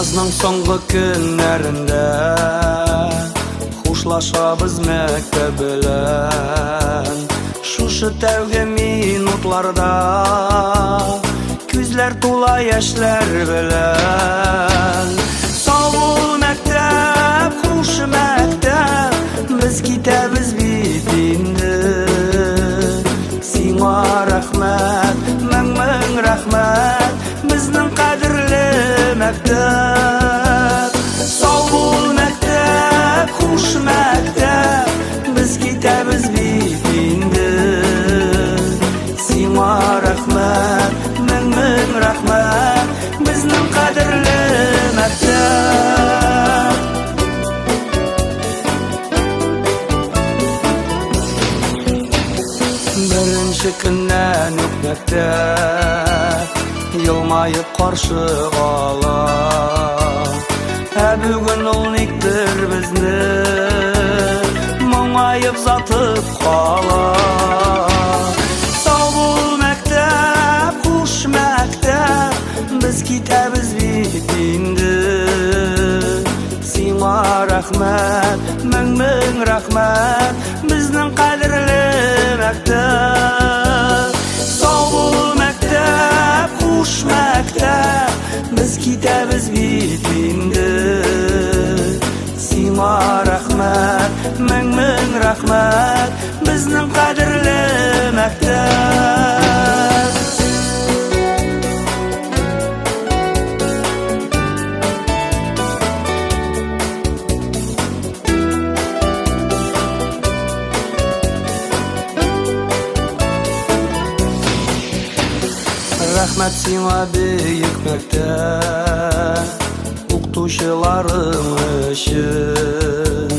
Yazның соңғы көннәрендә хушлашабыз мәктәп белән. Шушы тәүге минутларда күзләр тула яшьләр белән. Сау бул мәктәп, хуш мәктәп, без китәбез бит инде. Сиңа рәхмәт, мең рәхмәт, безнең кадерле мәктәп. Сау бул мәктәп, хуш мәктәп, без китәбез бит инде. Сиңа рәхмәт, мең рәхмәт, безнең кадерле мәктәп. Беренче көннән үк мәктәп елмаеп каршы ала. Бүген ул никтер безне моңаеп затып кала. Сау бул мәктәп, хуш мәктәп, без китәбез бит инде. Сиңа рәхмәт, мең рәхмәт, безнең кадерле мәктәп. Сау бул мәктәп, хуш мәктәп, без китәбез бит инде. Сиңа рәхмәт, мең рәхмәт, безнең кадерле мәктәп. Рәхмәт сиңа бөек мәктәп, укытучыларым өчен.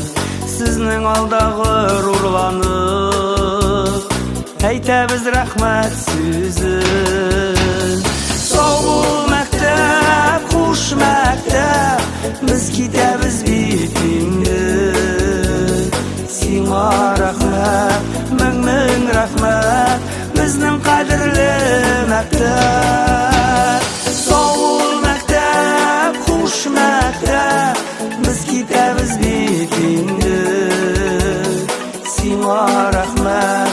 Сезнең алда горурланып әйтәбез рәхмәт сүзен. Сау бул мәктәп, хуш мәктәп, без китәбез бит инде. Сиңа рәхмәт, мең рәхмәт, безнең кадерле мәктәп. Сау бул мәктәп, хуш мәктәп, без китәбез бит инде. Сиңа рәхмәт.